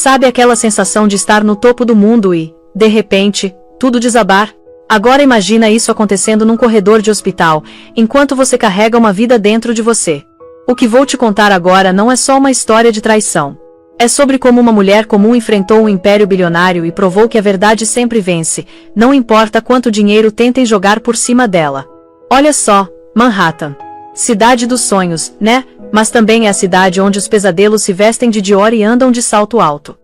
Sabe aquela sensação de estar no topo do mundo e, de repente, tudo desabar? Agora imagina isso acontecendo num corredor de hospital, enquanto você carrega uma vida dentro de você. O que vou te contar agora não é só uma história de traição. É sobre como uma mulher comum enfrentou um império bilionário e provou que a verdade sempre vence, não importa quanto dinheiro tentem jogar por cima dela. Olha só, Manhattan. Cidade dos sonhos, né? Mas também é a cidade onde os pesadelos se vestem de Dior e andam de salto alto.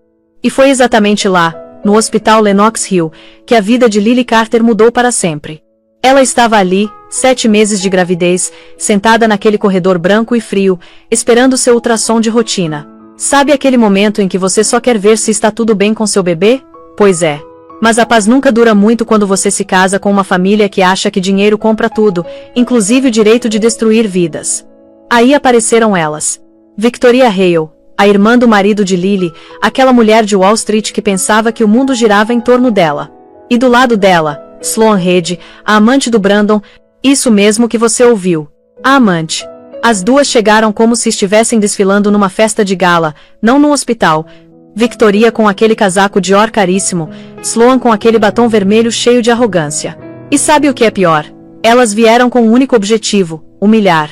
E foi exatamente lá, no Hospital Lenox Hill, que a vida de Lily Carter mudou para sempre. Ela estava ali, 7 meses de gravidez, sentada naquele corredor branco e frio, esperando seu ultrassom de rotina. Sabe aquele momento em que você só quer ver se está tudo bem com seu bebê? Pois é. Mas a paz nunca dura muito quando você se casa com uma família que acha que dinheiro compra tudo, inclusive o direito de destruir vidas. Aí apareceram elas. Victoria Hale, a irmã do marido de Lily, aquela mulher de Wall Street que pensava que o mundo girava em torno dela. E do lado dela, Sloan Reed, a amante do Brandon, isso mesmo que você ouviu. A amante. As duas chegaram como se estivessem desfilando numa festa de gala, não num hospital. Victoria com aquele casaco Dior caríssimo, Sloan com aquele batom vermelho cheio de arrogância. E sabe o que é pior? Elas vieram com um único objetivo, humilhar.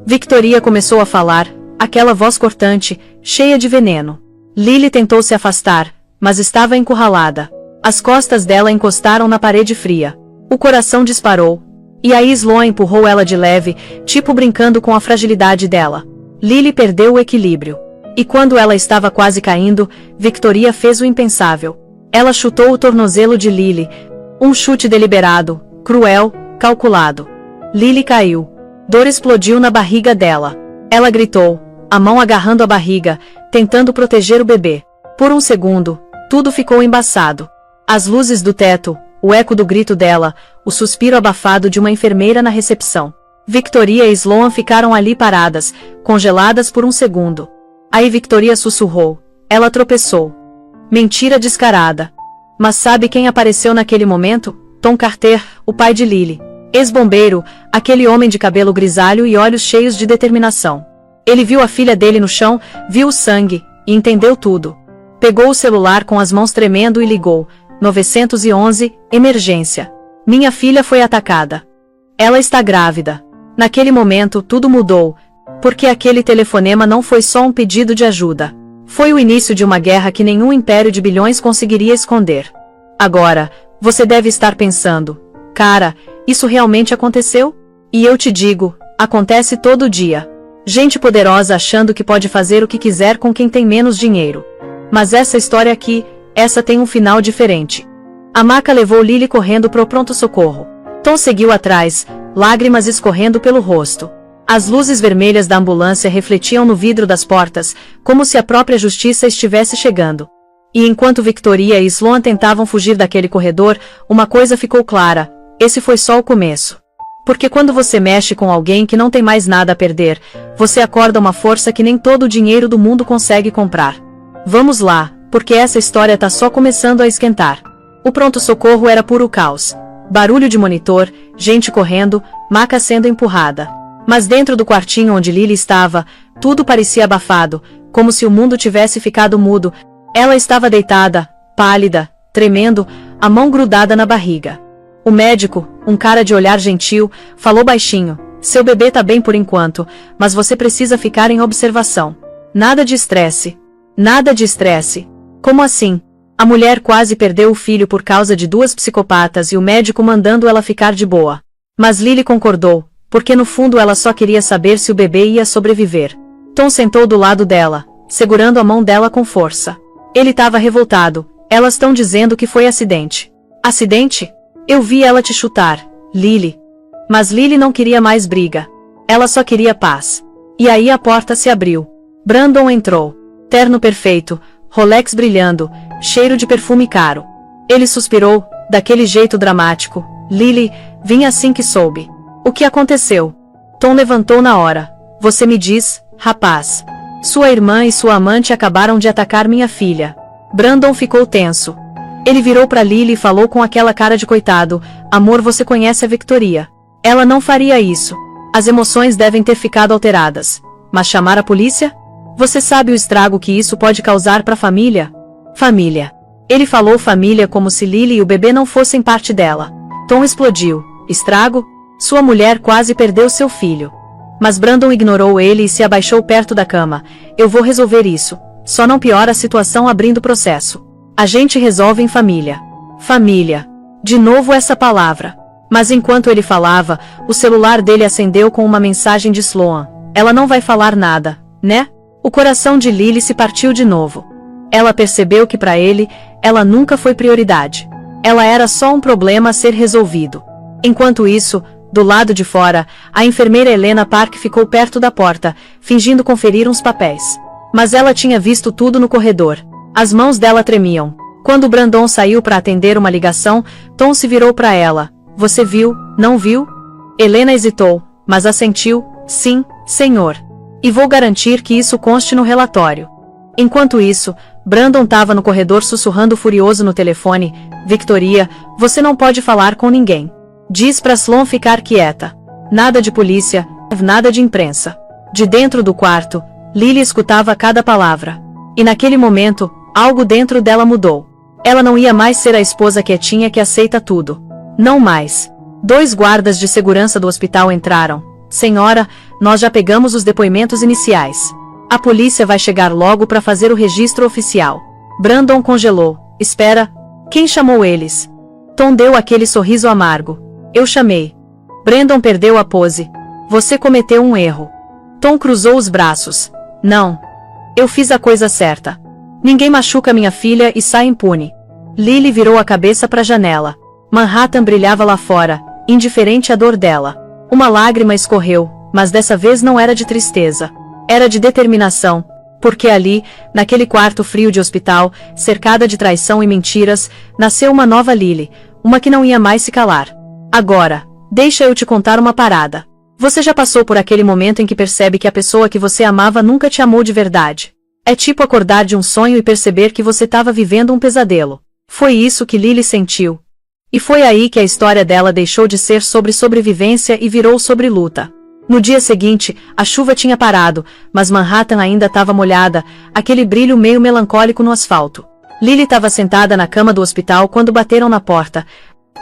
Victoria começou a falar, aquela voz cortante, cheia de veneno. Lily tentou se afastar, mas estava encurralada. As costas dela encostaram na parede fria. O coração disparou. E aí Sloan empurrou ela de leve, tipo brincando com a fragilidade dela. Lily perdeu o equilíbrio. E quando ela estava quase caindo, Victoria fez o impensável. Ela chutou o tornozelo de Lily. Um chute deliberado, cruel, calculado. Lily caiu. Dor explodiu na barriga dela. Ela gritou, a mão agarrando a barriga, tentando proteger o bebê. Por um segundo, tudo ficou embaçado. As luzes do teto, o eco do grito dela, o suspiro abafado de uma enfermeira na recepção. Victoria e Sloan ficaram ali paradas, congeladas por um segundo. Aí Victoria sussurrou. Ela tropeçou. Mentira descarada. Mas sabe quem apareceu naquele momento? Tom Carter, o pai de Lily. Ex-bombeiro, aquele homem de cabelo grisalho e olhos cheios de determinação. Ele viu a filha dele no chão, viu o sangue, e entendeu tudo. Pegou o celular com as mãos tremendo e ligou. 911, emergência. Minha filha foi atacada. Ela está grávida. Naquele momento tudo mudou, porque aquele telefonema não foi só um pedido de ajuda. Foi o início de uma guerra que nenhum império de bilhões conseguiria esconder. Agora, você deve estar pensando, cara, isso realmente aconteceu? E eu te digo, acontece todo dia. Gente poderosa achando que pode fazer o que quiser com quem tem menos dinheiro. Mas essa história aqui, essa tem um final diferente. A maca levou Lily correndo pro pronto-socorro. Tom seguiu atrás, lágrimas escorrendo pelo rosto. As luzes vermelhas da ambulância refletiam no vidro das portas, como se a própria justiça estivesse chegando. E enquanto Victoria e Sloan tentavam fugir daquele corredor, uma coisa ficou clara. Esse foi só o começo. Porque quando você mexe com alguém que não tem mais nada a perder, você acorda uma força que nem todo o dinheiro do mundo consegue comprar. Vamos lá, porque essa história tá só começando a esquentar. O pronto-socorro era puro caos. Barulho de monitor, gente correndo, maca sendo empurrada. Mas dentro do quartinho onde Lily estava, tudo parecia abafado, como se o mundo tivesse ficado mudo. Ela estava deitada, pálida, tremendo, a mão grudada na barriga. O médico, um cara de olhar gentil, falou baixinho, seu bebê tá bem por enquanto, mas você precisa ficar em observação. Nada de estresse. Nada de estresse. Como assim? A mulher quase perdeu o filho por causa de 2 psicopatas e o médico mandando ela ficar de boa. Mas Lily concordou, porque no fundo ela só queria saber se o bebê ia sobreviver. Tom sentou do lado dela, segurando a mão dela com força. Ele estava revoltado. Elas estão dizendo que foi acidente. Acidente? Eu vi ela te chutar, Lily. Mas Lily não queria mais briga. Ela só queria paz. E aí a porta se abriu. Brandon entrou. Terno perfeito, Rolex brilhando, cheiro de perfume caro. Ele suspirou, daquele jeito dramático. Lily, vim assim que soube. O que aconteceu? Tom levantou na hora. Você me diz, rapaz. Sua irmã e sua amante acabaram de atacar minha filha. Brandon ficou tenso. Ele virou para Lily e falou com aquela cara de coitado, amor, você conhece a Victoria. Ela não faria isso. As emoções devem ter ficado alteradas. Mas chamar a polícia? Você sabe o estrago que isso pode causar para a família? Família. Ele falou família como se Lily e o bebê não fossem parte dela. Tom explodiu. Estrago? Sua mulher quase perdeu seu filho. Mas Brandon ignorou ele e se abaixou perto da cama. Eu vou resolver isso. Só não piora a situação abrindo processo. A gente resolve em família. Família. De novo essa palavra. Mas enquanto ele falava, o celular dele acendeu com uma mensagem de Sloan. Ela não vai falar nada, né? O coração de Lily se partiu de novo. Ela percebeu que para ele, ela nunca foi prioridade. Ela era só um problema a ser resolvido. Enquanto isso, do lado de fora, a enfermeira Helena Park ficou perto da porta, fingindo conferir uns papéis. Mas ela tinha visto tudo no corredor. As mãos dela tremiam. Quando Brandon saiu para atender uma ligação, Tom se virou para ela. Você viu, não viu? Helena hesitou, mas assentiu. Sim, senhor. E vou garantir que isso conste no relatório. Enquanto isso, Brandon estava no corredor sussurrando furioso no telefone. Victoria, você não pode falar com ninguém. Diz para Sloan ficar quieta. Nada de polícia, nada de imprensa. De dentro do quarto, Lily escutava cada palavra. E naquele momento, algo dentro dela mudou. Ela não ia mais ser a esposa quietinha que aceita tudo. Não mais. 2 guardas de segurança do hospital entraram. Senhora, nós já pegamos os depoimentos iniciais. A polícia vai chegar logo para fazer o registro oficial. Brandon congelou. Espera. Quem chamou eles? Tom deu aquele sorriso amargo. Eu chamei. Brandon perdeu a pose. Você cometeu um erro. Tom cruzou os braços. Não. Eu fiz a coisa certa. Ninguém machuca minha filha e sai impune. Lily virou a cabeça para a janela. Manhattan brilhava lá fora, indiferente à dor dela. Uma lágrima escorreu, mas dessa vez não era de tristeza. Era de determinação, porque ali, naquele quarto frio de hospital, cercada de traição e mentiras, nasceu uma nova Lily, uma que não ia mais se calar. Agora, deixa eu te contar uma parada. Você já passou por aquele momento em que percebe que a pessoa que você amava nunca te amou de verdade? É tipo acordar de um sonho e perceber que você estava vivendo um pesadelo. Foi isso que Lily sentiu. E foi aí que a história dela deixou de ser sobre sobrevivência e virou sobre luta. No dia seguinte, a chuva tinha parado, mas Manhattan ainda estava molhada, aquele brilho meio melancólico no asfalto. Lily estava sentada na cama do hospital quando bateram na porta.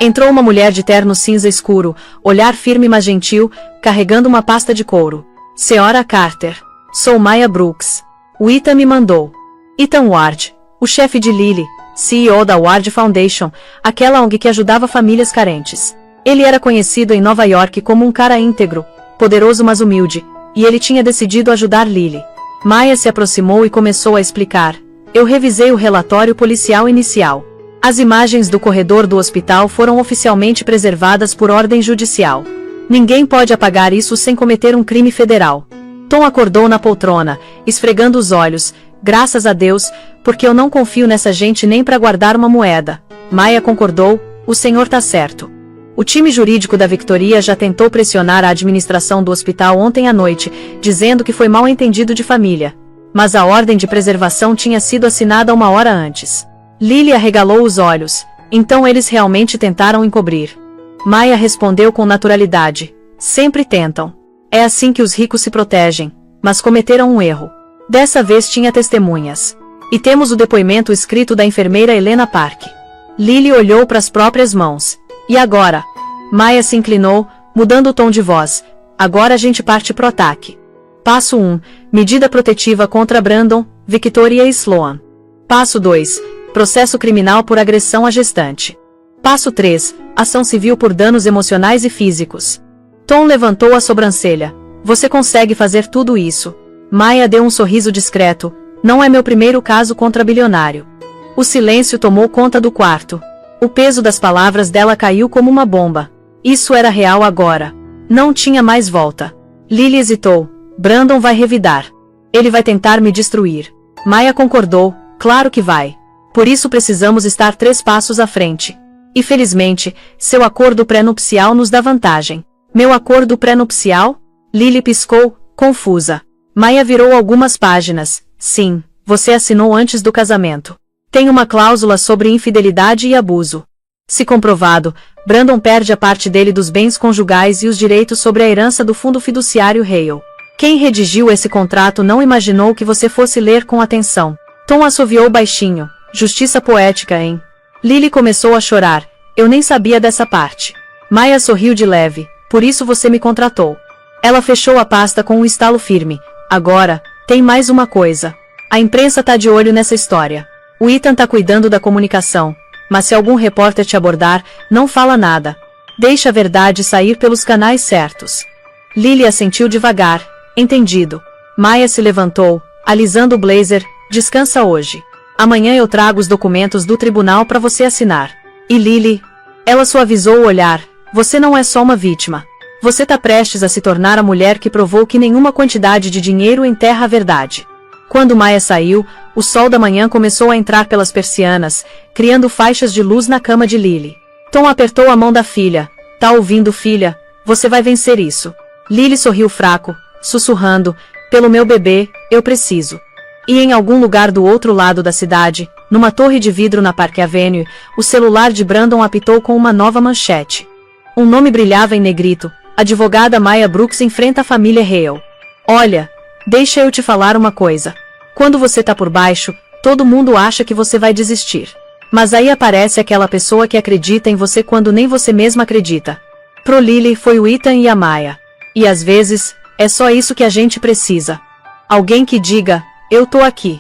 Entrou uma mulher de terno cinza escuro, olhar firme mas gentil, carregando uma pasta de couro. Senhora Carter. Sou Maya Brooks. O Ethan me mandou. Ethan Ward, o chefe de Lily, CEO da Ward Foundation, aquela ONG que ajudava famílias carentes. Ele era conhecido em Nova York como um cara íntegro, poderoso mas humilde, e ele tinha decidido ajudar Lily. Maya se aproximou e começou a explicar. Eu revisei o relatório policial inicial. As imagens do corredor do hospital foram oficialmente preservadas por ordem judicial. Ninguém pode apagar isso sem cometer um crime federal. Tom acordou na poltrona, esfregando os olhos. Graças a Deus, porque eu não confio nessa gente nem para guardar uma moeda. Maya concordou, o senhor tá certo. O time jurídico da Victoria já tentou pressionar a administração do hospital ontem à noite, dizendo que foi mal entendido de família. Mas a ordem de preservação tinha sido assinada 1 hora antes. Lily arregalou os olhos. Então eles realmente tentaram encobrir. Maya respondeu com naturalidade. Sempre tentam. É assim que os ricos se protegem. Mas cometeram um erro. Dessa vez tinha testemunhas. E temos o depoimento escrito da enfermeira Helena Park. Lily olhou para as próprias mãos. E agora? Maya se inclinou, mudando o tom de voz. Agora a gente parte pro ataque. Passo 1. Medida protetiva contra Brandon, Victoria e Sloan. Passo 2. Processo criminal por agressão à gestante. Passo 3. Ação civil por danos emocionais e físicos. Tom levantou a sobrancelha. Você consegue fazer tudo isso. Maya deu um sorriso discreto. Não é meu primeiro caso contra bilionário. O silêncio tomou conta do quarto. O peso das palavras dela caiu como uma bomba. Isso era real agora. Não tinha mais volta. Lily hesitou. Brandon vai revidar. Ele vai tentar me destruir. Maya concordou. Claro que vai. Por isso precisamos estar 3 passos à frente. E felizmente, seu acordo pré-nupcial nos dá vantagem. Meu acordo pré-nupcial? Lily piscou, confusa. Maya virou algumas páginas. Sim, você assinou antes do casamento. Tem uma cláusula sobre infidelidade e abuso. Se comprovado, Brandon perde a parte dele dos bens conjugais e os direitos sobre a herança do fundo fiduciário Hale. Quem redigiu esse contrato não imaginou que você fosse ler com atenção. Tom assoviou baixinho. Justiça poética, hein? Lily começou a chorar. Eu nem sabia dessa parte. Maya sorriu de leve. Por isso você me contratou. Ela fechou a pasta com um estalo firme. Agora, tem mais uma coisa. A imprensa tá de olho nessa história. O Ethan tá cuidando da comunicação. Mas se algum repórter te abordar, não fala nada. Deixa a verdade sair pelos canais certos. Lily assentiu devagar. Entendido. Maya se levantou, alisando o blazer. Descansa hoje. Amanhã eu trago os documentos do tribunal para você assinar. E Lily? Ela suavizou o olhar. Você não é só uma vítima. Você tá prestes a se tornar a mulher que provou que nenhuma quantidade de dinheiro enterra a verdade. Quando Maya saiu, o sol da manhã começou a entrar pelas persianas, criando faixas de luz na cama de Lily. Tom apertou a mão da filha. Tá ouvindo, filha? Você vai vencer isso. Lily sorriu fraco, sussurrando. Pelo meu bebê, eu preciso. E em algum lugar do outro lado da cidade, numa torre de vidro na Park Avenue, o celular de Brandon apitou com uma nova manchete. Um nome brilhava em negrito. Advogada Maya Brooks enfrenta a família Hale. Olha, deixa eu te falar uma coisa. Quando você tá por baixo, todo mundo acha que você vai desistir. Mas aí aparece aquela pessoa que acredita em você quando nem você mesma acredita. Pro Lily foi o Ethan e a Maya. E às vezes, é só isso que a gente precisa. Alguém que diga, eu tô aqui.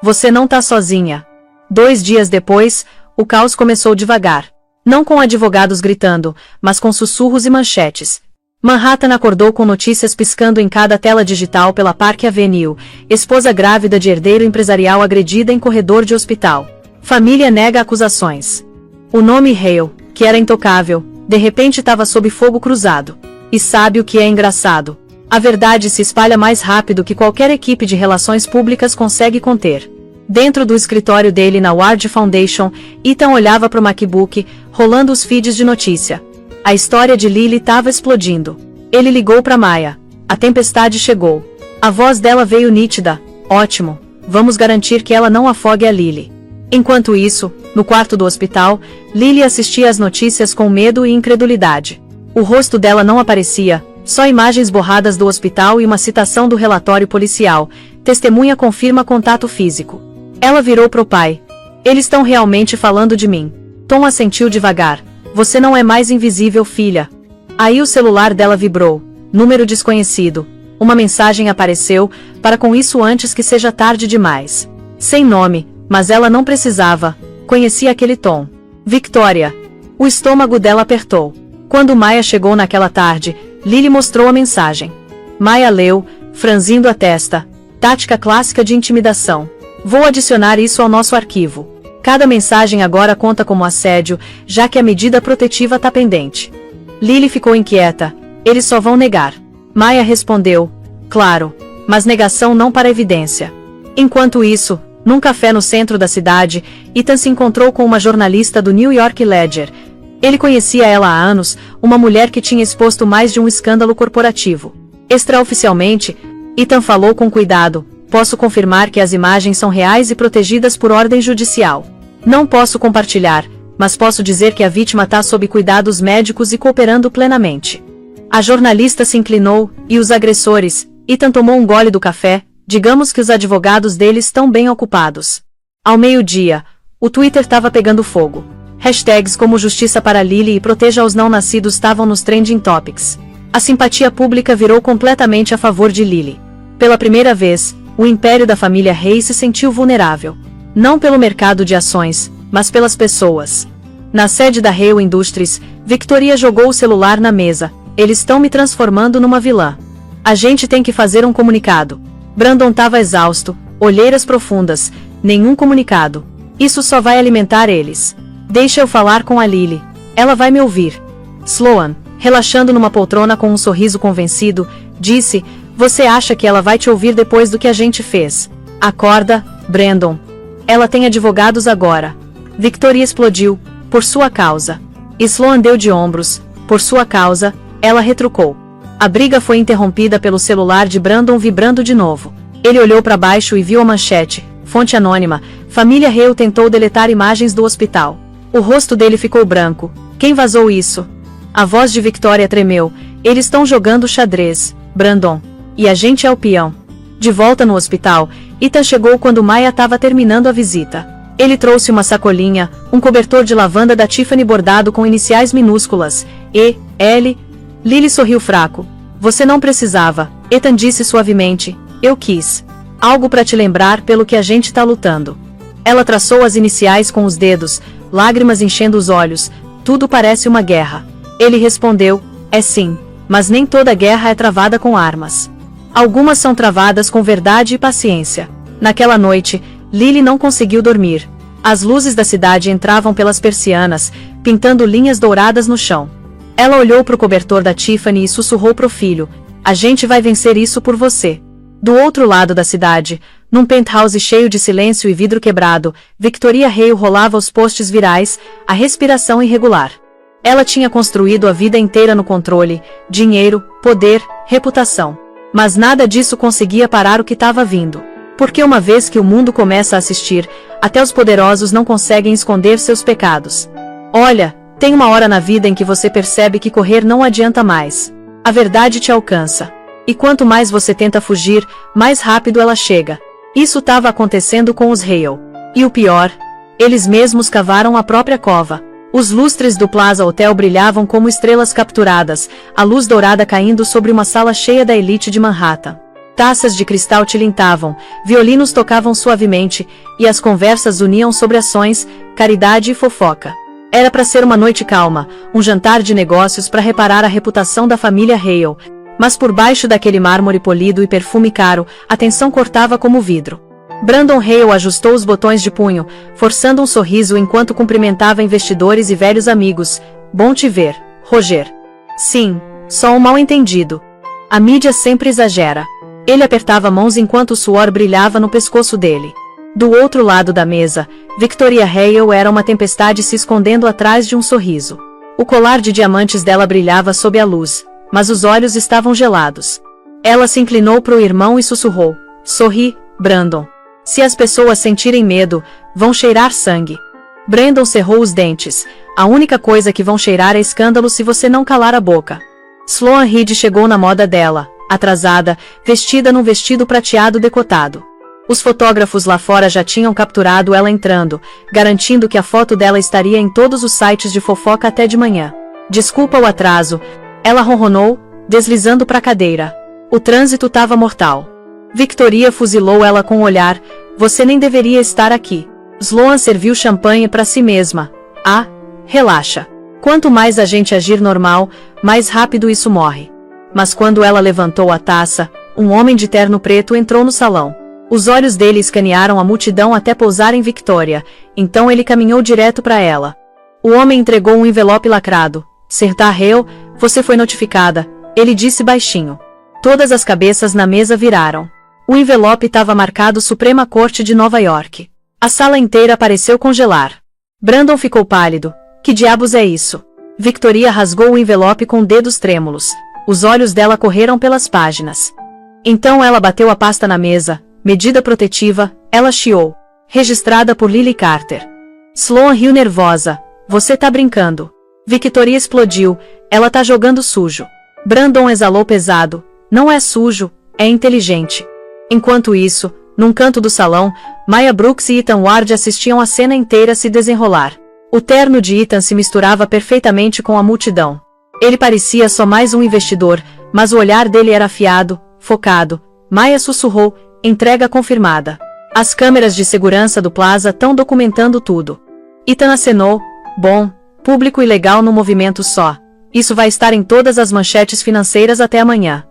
Você não tá sozinha. 2 dias depois, o caos começou devagar. Não com advogados gritando, mas com sussurros e manchetes. Manhattan acordou com notícias piscando em cada tela digital pela Park Avenue. Esposa grávida de herdeiro empresarial agredida em corredor de hospital. Família nega acusações. O nome Hale, que era intocável, de repente estava sob fogo cruzado. E sabe o que é engraçado? A verdade se espalha mais rápido que qualquer equipe de relações públicas consegue conter. Dentro do escritório dele na Ward Foundation, Ethan olhava para o MacBook, rolando os feeds de notícia. A história de Lily estava explodindo. Ele ligou para Maya. A tempestade chegou. A voz dela veio nítida. Ótimo. Vamos garantir que ela não afogue a Lily. Enquanto isso, no quarto do hospital, Lily assistia às notícias com medo e incredulidade. O rosto dela não aparecia, só imagens borradas do hospital e uma citação do relatório policial. Testemunha confirma contato físico. Ela virou pro pai. Eles estão realmente falando de mim. Tom assentiu devagar. Você não é mais invisível, filha. Aí o celular dela vibrou. Número desconhecido. Uma mensagem apareceu, para com isso antes que seja tarde demais. Sem nome, mas ela não precisava. Conhecia aquele tom. Victoria. O estômago dela apertou. Quando Maya chegou naquela tarde, Lily mostrou a mensagem. Maya leu, franzindo a testa. Tática clássica de intimidação. Vou adicionar isso ao nosso arquivo. Cada mensagem agora conta como assédio, já que a medida protetiva está pendente. Lily ficou inquieta. Eles só vão negar. Maya respondeu. Claro, mas negação não para evidência. Enquanto isso, num café no centro da cidade, Ethan se encontrou com uma jornalista do New York Ledger. Ele conhecia ela há anos, uma mulher que tinha exposto mais de um escândalo corporativo. Extraoficialmente, Ethan falou com cuidado. Posso confirmar que as imagens são reais e protegidas por ordem judicial. Não posso compartilhar, mas posso dizer que a vítima está sob cuidados médicos e cooperando plenamente. A jornalista se inclinou, e os agressores? Ethan tomou um gole do café. Digamos que os advogados deles estão bem ocupados. Ao meio-dia, o Twitter estava pegando fogo. Hashtags como Justiça para Lily e Proteja os Não-Nascidos estavam nos trending topics. A simpatia pública virou completamente a favor de Lily. Pela primeira vez, o império da família Hayes se sentiu vulnerável. Não pelo mercado de ações, mas pelas pessoas. Na sede da Hale Industries, Victoria jogou o celular na mesa. Eles estão me transformando numa vilã. A gente tem que fazer um comunicado. Brandon estava exausto, olheiras profundas, nenhum comunicado. Isso só vai alimentar eles. Deixa eu falar com a Lily. Ela vai me ouvir. Sloan, relaxando numa poltrona com um sorriso convencido, disse, você acha que ela vai te ouvir depois do que a gente fez? Acorda, Brandon. Ela tem advogados agora. Victoria explodiu, por sua causa. Sloan deu de ombros, por sua causa, ela retrucou. A briga foi interrompida pelo celular de Brandon vibrando de novo. Ele olhou para baixo e viu a manchete, fonte anônima, família Hale tentou deletar imagens do hospital. O rosto dele ficou branco. Quem vazou isso? A voz de Victoria tremeu. Eles estão jogando xadrez, Brandon. E a gente é o peão. De volta no hospital, Ethan chegou quando Maya estava terminando a visita. Ele trouxe uma sacolinha, um cobertor de lavanda da Tiffany bordado com iniciais minúsculas, E, L. Lily sorriu fraco. Você não precisava, Ethan disse suavemente. Eu quis. Algo para te lembrar pelo que a gente tá lutando. Ela traçou as iniciais com os dedos, lágrimas enchendo os olhos. Tudo parece uma guerra. Ele respondeu, é sim, mas nem toda guerra é travada com armas. Algumas são travadas com verdade e paciência. Naquela noite, Lily não conseguiu dormir. As luzes da cidade entravam pelas persianas, pintando linhas douradas no chão. Ela olhou para o cobertor da Tiffany e sussurrou pro filho, a gente vai vencer isso por você. Do outro lado da cidade, num penthouse cheio de silêncio e vidro quebrado, Victoria Hale rolava os postes virais, a respiração irregular. Ela tinha construído a vida inteira no controle, dinheiro, poder, reputação. Mas nada disso conseguia parar o que estava vindo. Porque uma vez que o mundo começa a assistir, até os poderosos não conseguem esconder seus pecados. Olha, tem uma hora na vida em que você percebe que correr não adianta mais. A verdade te alcança. E quanto mais você tenta fugir, mais rápido ela chega. Isso estava acontecendo com os Hale. E o pior, eles mesmos cavaram a própria cova. Os lustres do Plaza Hotel brilhavam como estrelas capturadas, a luz dourada caindo sobre uma sala cheia da elite de Manhattan. Taças de cristal tilintavam, violinos tocavam suavemente, e as conversas uniam sobre ações, caridade e fofoca. Era para ser uma noite calma, um jantar de negócios para reparar a reputação da família Hale, mas por baixo daquele mármore polido e perfume caro, a tensão cortava como vidro. Brandon Hale ajustou os botões de punho, forçando um sorriso enquanto cumprimentava investidores e velhos amigos. Bom te ver, Roger. Sim, só um mal-entendido. A mídia sempre exagera. Ele apertava mãos enquanto o suor brilhava no pescoço dele. Do outro lado da mesa, Victoria Hale era uma tempestade se escondendo atrás de um sorriso. O colar de diamantes dela brilhava sob a luz, mas os olhos estavam gelados. Ela se inclinou para o irmão e sussurrou. Sorri, Brandon. Se as pessoas sentirem medo, vão cheirar sangue. Brandon cerrou os dentes. A única coisa que vão cheirar é escândalo se você não calar a boca. Sloan Reed chegou na moda dela, atrasada, vestida num vestido prateado decotado. Os fotógrafos lá fora já tinham capturado ela entrando, garantindo que a foto dela estaria em todos os sites de fofoca até de manhã. Desculpa o atraso, ela ronronou, deslizando para a cadeira. O trânsito estava mortal. Victoria fuzilou ela com um olhar. Você nem deveria estar aqui. Sloan serviu champanhe para si mesma. Ah, relaxa. Quanto mais a gente agir normal, mais rápido isso morre. Mas quando ela levantou a taça, um homem de terno preto entrou no salão. Os olhos dele escanearam a multidão até pousar em Victoria, então ele caminhou direto para ela. O homem entregou um envelope lacrado. Serta Hale, você foi notificada, ele disse baixinho. Todas as cabeças na mesa viraram. O envelope estava marcado Suprema Corte de Nova York. A sala inteira pareceu congelar. Brandon ficou pálido. Que diabos é isso? Victoria rasgou o envelope com dedos trêmulos. Os olhos dela correram pelas páginas. Então ela bateu a pasta na mesa. Medida protetiva, ela chiou. Registrada por Lily Carter. Sloan riu nervosa. Você tá brincando. Victoria explodiu. Ela tá jogando sujo. Brandon exalou pesado. Não é sujo, é inteligente. Enquanto isso, num canto do salão, Maya Brooks e Ethan Ward assistiam a cena inteira se desenrolar. O terno de Ethan se misturava perfeitamente com a multidão. Ele parecia só mais um investidor, mas o olhar dele era afiado, focado. Maya sussurrou, entrega confirmada. As câmeras de segurança do Plaza estão documentando tudo. Ethan acenou, bom, público e legal num movimento só. Isso vai estar em todas as manchetes financeiras até amanhã.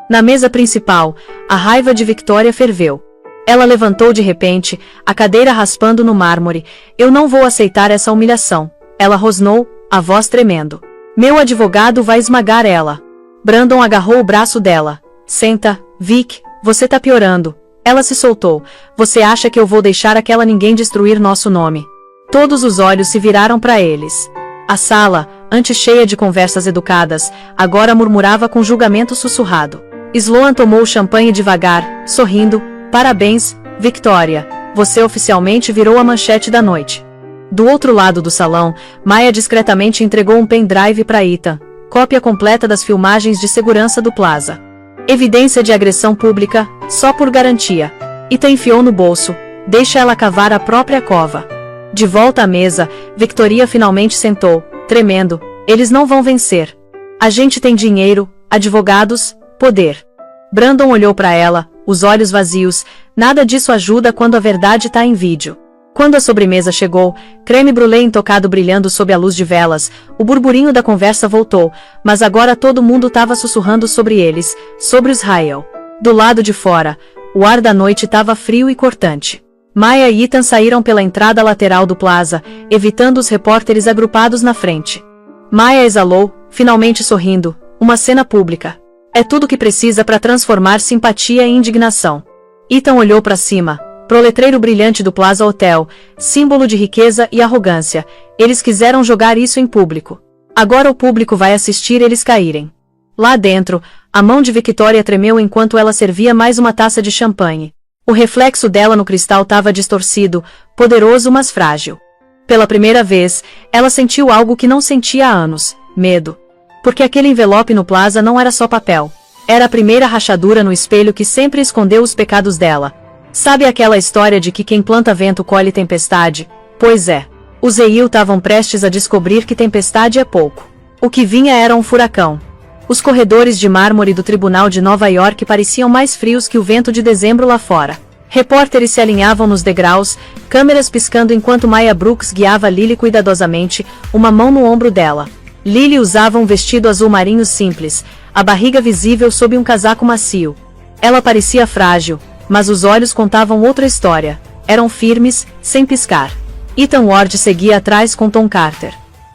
Na mesa principal, a raiva de Victoria ferveu. Ela levantou de repente, a cadeira raspando no mármore. Eu não vou aceitar essa humilhação. Ela rosnou, a voz tremendo. Meu advogado vai esmagar ela. Brandon agarrou o braço dela. Senta, Vic, você tá piorando. Ela se soltou. Você acha que eu vou deixar aquela ninguém destruir nosso nome? Todos os olhos se viraram para eles. A sala, antes cheia de conversas educadas, agora murmurava com julgamento sussurrado. Sloan tomou o champanhe devagar, sorrindo. Parabéns, Victoria. Você oficialmente virou a manchete da noite. Do outro lado do salão, Maya discretamente entregou um pendrive para Ethan. Cópia completa das filmagens de segurança do Plaza. Evidência de agressão pública, só por garantia. Ethan enfiou no bolso. Deixa ela cavar a própria cova. De volta à mesa, Victoria finalmente sentou, tremendo. Eles não vão vencer. A gente tem dinheiro, advogados, poder. Brandon olhou para ela, os olhos vazios. Nada disso ajuda quando a verdade tá em vídeo. Quando a sobremesa chegou, creme brulee intocado brilhando sob a luz de velas, o burburinho da conversa voltou, mas agora todo mundo estava sussurrando sobre eles, sobre os Ryle. Do lado de fora, o ar da noite estava frio e cortante. Maya e Ethan saíram pela entrada lateral do plaza, evitando os repórteres agrupados na frente. Maya exalou, finalmente sorrindo, uma cena pública. É tudo que precisa para transformar simpatia em indignação. Ethan olhou para cima. Pro letreiro brilhante do Plaza Hotel, símbolo de riqueza e arrogância, eles quiseram jogar isso em público. Agora o público vai assistir eles caírem. Lá dentro, a mão de Victoria tremeu enquanto ela servia mais uma taça de champanhe. O reflexo dela no cristal estava distorcido, poderoso mas frágil. Pela primeira vez, ela sentiu algo que não sentia há anos, medo. Porque aquele envelope no Plaza não era só papel. Era a primeira rachadura no espelho que sempre escondeu os pecados dela. Sabe aquela história de que quem planta vento colhe tempestade? Pois é. Os Eyil estavam prestes a descobrir que tempestade é pouco. O que vinha era um furacão. Os corredores de mármore do Tribunal de Nova York pareciam mais frios que o vento de dezembro lá fora. Repórteres se alinhavam nos degraus, câmeras piscando enquanto Maya Brooks guiava Lily cuidadosamente, uma mão no ombro dela. Lily usava um vestido azul marinho simples, a barriga visível sob um casaco macio. Ela parecia frágil, mas os olhos contavam outra história. Eram firmes, sem piscar. Ethan Ward seguia atrás com Tom Carter.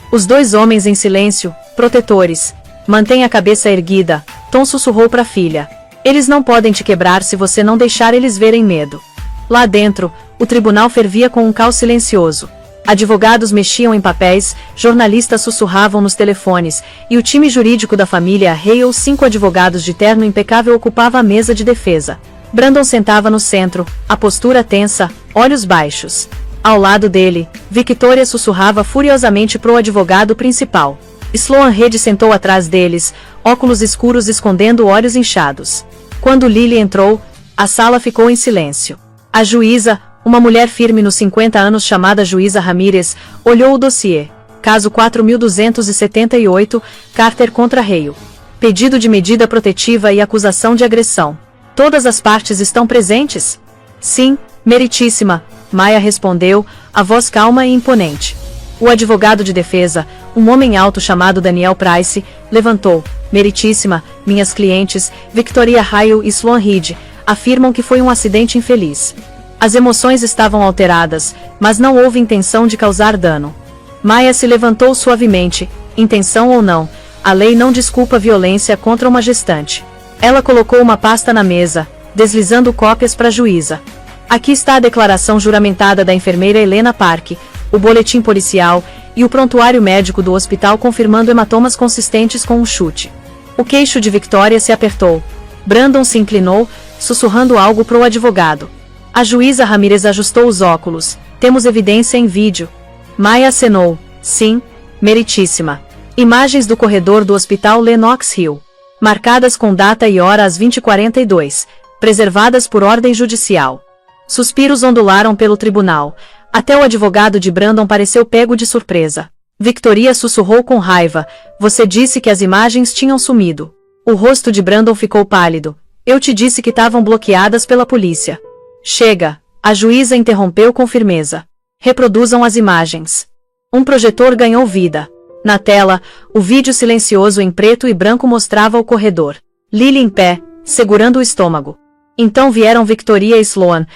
Os dois homens em silêncio, protetores. Mantém a cabeça erguida, Tom sussurrou para a filha. Eles não podem te quebrar se você não deixar eles verem medo. Lá dentro, o tribunal fervia com um caos silencioso. Advogados mexiam em papéis, jornalistas sussurravam nos telefones, e o time jurídico da família Hale, 5 advogados de terno impecável, ocupava a mesa de defesa. Brandon sentava no centro, a postura tensa, olhos baixos. Ao lado dele, Victoria sussurrava furiosamente pro advogado principal. Sloan Reed sentou atrás deles, óculos escuros escondendo olhos inchados. Quando Lily entrou, a sala ficou em silêncio. A juíza, uma mulher firme nos 50 anos chamada Juíza Ramírez, olhou o dossiê. Caso 4278, Carter contra Hale. Pedido de medida protetiva e acusação de agressão. Todas as partes estão presentes? Sim, meritíssima, Maya respondeu, a voz calma e imponente. O advogado de defesa, um homem alto chamado Daniel Price, levantou. Meritíssima, minhas clientes, Victoria Hale e Sloan Reed, afirmam que foi um acidente infeliz. As emoções estavam alteradas, mas não houve intenção de causar dano. Maya se levantou suavemente, intenção ou não, a lei não desculpa violência contra uma gestante. Ela colocou uma pasta na mesa, deslizando cópias para a juíza. Aqui está a declaração juramentada da enfermeira Helena Park, o boletim policial e o prontuário médico do hospital confirmando hematomas consistentes com um chute. O queixo de Victoria se apertou. Brandon se inclinou, sussurrando algo para o advogado. A juíza Ramírez ajustou os óculos. Temos evidência em vídeo. Maya acenou. Sim, meritíssima. Imagens do corredor do hospital Lenox Hill. Marcadas com data e hora às 20h42, preservadas por ordem judicial. Suspiros ondularam pelo tribunal. Até o advogado de Brandon pareceu pego de surpresa. Victoria sussurrou com raiva. Você disse que as imagens tinham sumido. O rosto de Brandon ficou pálido. Eu te disse que estavam bloqueadas pela polícia. Chega, a juíza interrompeu com firmeza. Reproduzam as imagens. Um projetor ganhou vida. Na tela, o vídeo silencioso em preto e branco mostrava o corredor. Lily em pé, segurando o estômago. Então vieram Victoria e Sloan.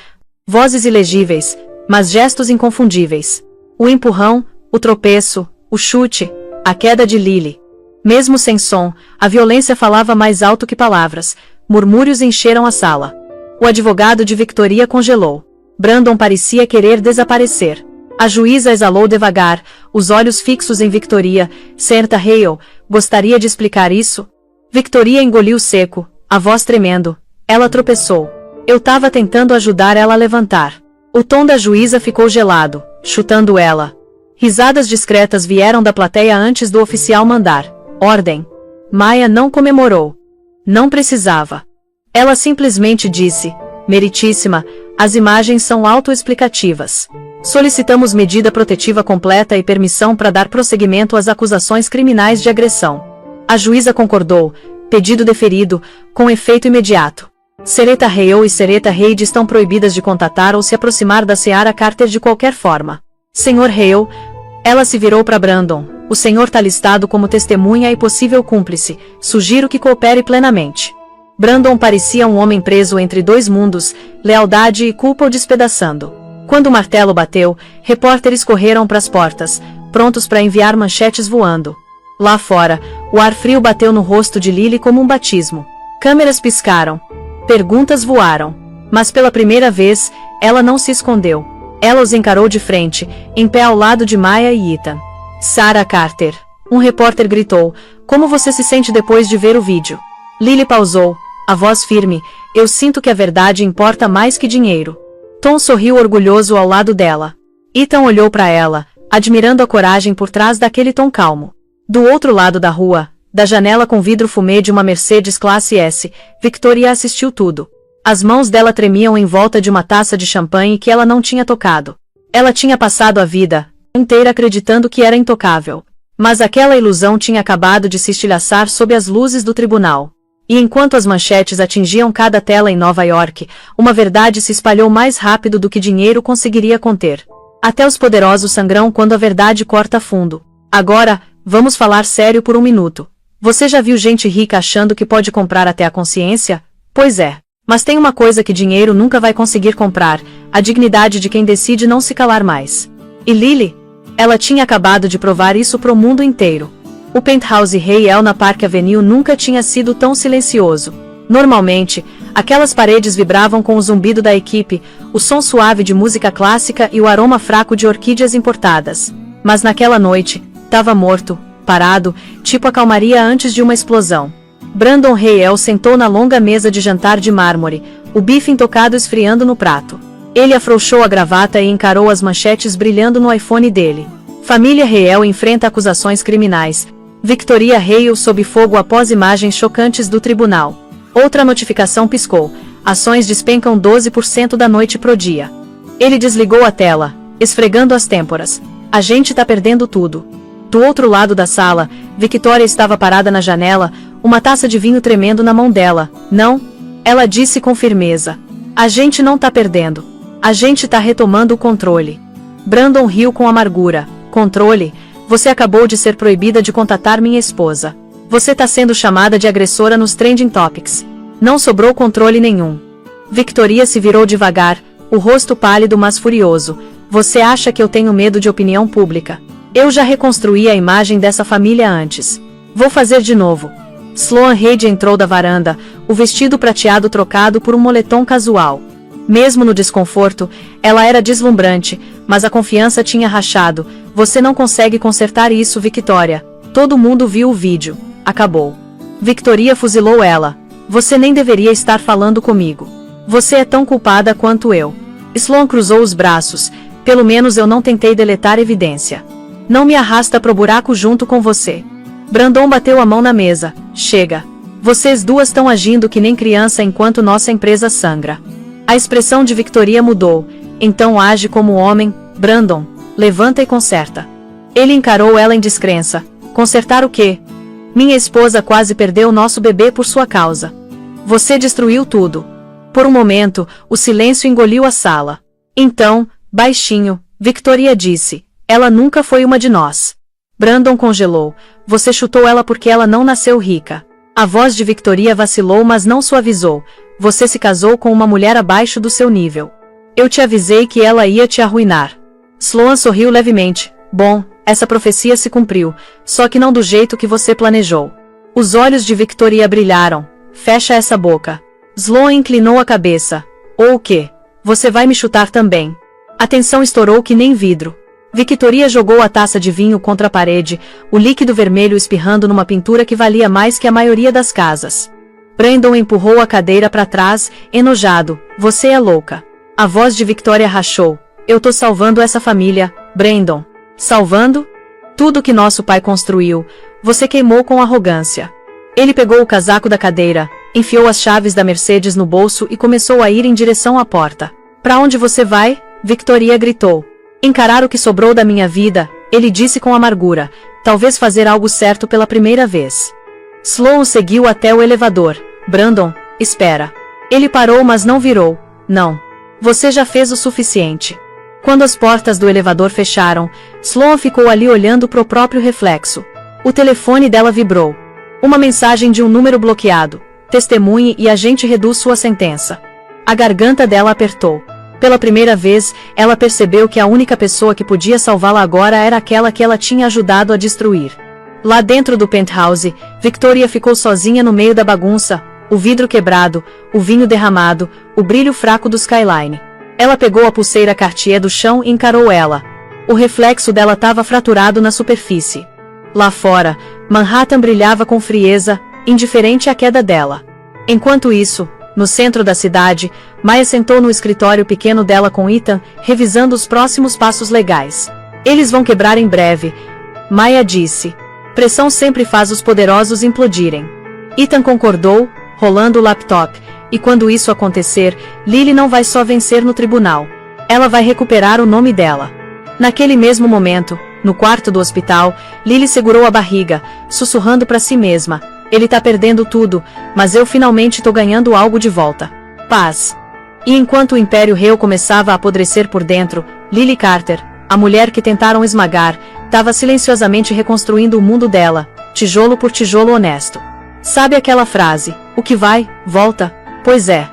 Vozes ilegíveis, mas gestos inconfundíveis. O empurrão, o tropeço, o chute, a queda de Lily. Mesmo sem som, a violência falava mais alto que palavras. Murmúrios encheram a sala. O advogado de Victoria congelou. Brandon parecia querer desaparecer. A juíza exalou devagar, os olhos fixos em Victoria. Senta Hale, gostaria de explicar isso? Victoria engoliu seco, a voz tremendo. Ela tropeçou. Eu tava tentando ajudar ela a levantar. O tom da juíza ficou gelado, chutando ela. Risadas discretas vieram da plateia antes do oficial mandar. Ordem. Maya não comemorou. Não precisava. Ela simplesmente disse, meritíssima, as imagens são autoexplicativas. Solicitamos medida protetiva completa e permissão para dar prosseguimento às acusações criminais de agressão. A juíza concordou. Pedido deferido, com efeito imediato. Sereta Hale e Sereta Reid estão proibidas de contatar ou se aproximar da Seara Carter de qualquer forma. Sr. Hale, ela se virou para Brandon. O senhor está listado como testemunha e possível cúmplice. Sugiro que coopere plenamente. Brandon parecia um homem preso entre dois mundos, lealdade e culpa o despedaçando. Quando o martelo bateu, repórteres correram para as portas, prontos para enviar manchetes voando. Lá fora, o ar frio bateu no rosto de Lily como um batismo. Câmeras piscaram. Perguntas voaram. Mas pela primeira vez, ela não se escondeu. Ela os encarou de frente, em pé ao lado de Maya e Ethan. Sarah Carter. Um repórter gritou. Como você se sente depois de ver o vídeo? Lily pausou, a voz firme. Eu sinto que a verdade importa mais que dinheiro. Tom sorriu orgulhoso ao lado dela. Ethan olhou para ela, admirando a coragem por trás daquele tom calmo. Do outro lado da rua, da janela com vidro fumê de uma Mercedes classe S, Victoria assistiu tudo. As mãos dela tremiam em volta de uma taça de champanhe que ela não tinha tocado. Ela tinha passado a vida inteira acreditando que era intocável. Mas aquela ilusão tinha acabado de se estilhaçar sob as luzes do tribunal. E enquanto as manchetes atingiam cada tela em Nova York, uma verdade se espalhou mais rápido do que dinheiro conseguiria conter. Até os poderosos sangram quando a verdade corta fundo. Agora, vamos falar sério por um minuto. Você já viu gente rica achando que pode comprar até a consciência? Pois é. Mas tem uma coisa que dinheiro nunca vai conseguir comprar, a dignidade de quem decide não se calar mais. E Lily? Ela tinha acabado de provar isso pro mundo inteiro. O penthouse Hale na Park Avenue nunca tinha sido tão silencioso. Normalmente, aquelas paredes vibravam com o zumbido da equipe, o som suave de música clássica e o aroma fraco de orquídeas importadas. Mas naquela noite, estava morto, parado, tipo a calmaria antes de uma explosão. Brandon Hale sentou na longa mesa de jantar de mármore, o bife intocado esfriando no prato. Ele afrouxou a gravata e encarou as manchetes brilhando no iPhone dele. Família Hale enfrenta acusações criminais. Victoria Hale sob fogo após imagens chocantes do tribunal. Outra notificação piscou. Ações despencam 12% da noite pro dia. Ele desligou a tela, esfregando as têmporas. A gente tá perdendo tudo. Do outro lado da sala, Victoria estava parada na janela, uma taça de vinho tremendo na mão dela. Não, ela disse com firmeza. A gente não tá perdendo. A gente tá retomando o controle. Brandon riu com amargura. Controle? Você acabou de ser proibida de contatar minha esposa. Você tá sendo chamada de agressora nos Trending Topics. Não sobrou controle nenhum. Victoria se virou devagar, o rosto pálido mas furioso. Você acha que eu tenho medo de opinião pública? Eu já reconstruí a imagem dessa família antes. Vou fazer de novo. Sloan Reid entrou da varanda, o vestido prateado trocado por um moletom casual. Mesmo no desconforto, ela era deslumbrante, mas a confiança tinha rachado. Você não consegue consertar isso, Victoria. Todo mundo viu o vídeo. Acabou. Victoria fuzilou ela. Você nem deveria estar falando comigo. Você é tão culpada quanto eu. Sloan cruzou os braços. Pelo menos eu não tentei deletar evidência. Não me arrasta pro buraco junto com você. Brandon bateu a mão na mesa. Chega. Vocês duas estão agindo que nem criança enquanto nossa empresa sangra. A expressão de Victoria mudou. Então age como homem, Brandon. Levanta e conserta. Ele encarou ela em descrença. Consertar o quê? Minha esposa quase perdeu nosso bebê por sua causa. Você destruiu tudo. Por um momento, o silêncio engoliu a sala. Então, baixinho, Victoria disse. Ela nunca foi uma de nós. Brandon congelou. Você chutou ela porque ela não nasceu rica. A voz de Victoria vacilou mas não suavizou. Você se casou com uma mulher abaixo do seu nível. Eu te avisei que ela ia te arruinar. Sloan sorriu levemente. Bom, essa profecia se cumpriu, só que não do jeito que você planejou. Os olhos de Victoria brilharam. Fecha essa boca. Sloan inclinou a cabeça. Ou o quê? Você vai me chutar também. A tensão estourou que nem vidro. Victoria jogou a taça de vinho contra a parede, o líquido vermelho espirrando numa pintura que valia mais que a maioria das casas. Brandon empurrou a cadeira para trás, enojado. Você é louca. A voz de Victoria rachou. Eu tô salvando essa família, Brandon. Salvando? Tudo que nosso pai construiu, você queimou com arrogância. Ele pegou o casaco da cadeira, enfiou as chaves da Mercedes no bolso e começou a ir em direção à porta. Para onde você vai? Victoria gritou. Encarar o que sobrou da minha vida, ele disse com amargura, talvez fazer algo certo pela primeira vez. Sloan seguiu até o elevador. Brandon, espera. Ele parou, mas não virou. Não. Você já fez o suficiente. Quando as portas do elevador fecharam, Sloan ficou ali olhando para o próprio reflexo. O telefone dela vibrou. Uma mensagem de um número bloqueado. Testemunhe e a gente reduz sua sentença. A garganta dela apertou. Pela primeira vez, ela percebeu que a única pessoa que podia salvá-la agora era aquela que ela tinha ajudado a destruir. Lá dentro do penthouse, Victoria ficou sozinha no meio da bagunça, o vidro quebrado, o vinho derramado, o brilho fraco do skyline. Ela pegou a pulseira Cartier do chão e encarou ela. O reflexo dela estava fraturado na superfície. Lá fora, Manhattan brilhava com frieza, indiferente à queda dela. Enquanto isso, no centro da cidade, Maya sentou no escritório pequeno dela com Ethan, revisando os próximos passos legais. Eles vão quebrar em breve, Maya disse. Pressão sempre faz os poderosos implodirem. Ethan concordou, rolando o laptop. E quando isso acontecer, Lily não vai só vencer no tribunal. Ela vai recuperar o nome dela. Naquele mesmo momento, no quarto do hospital, Lily segurou a barriga, sussurrando para si mesma. Ele tá perdendo tudo, mas eu finalmente tô ganhando algo de volta. Paz. E enquanto o Império Reu começava a apodrecer por dentro, Lily Carter, a mulher que tentaram esmagar, estava silenciosamente reconstruindo o mundo dela, tijolo por tijolo honesto. Sabe aquela frase, o que vai, volta? Pois é.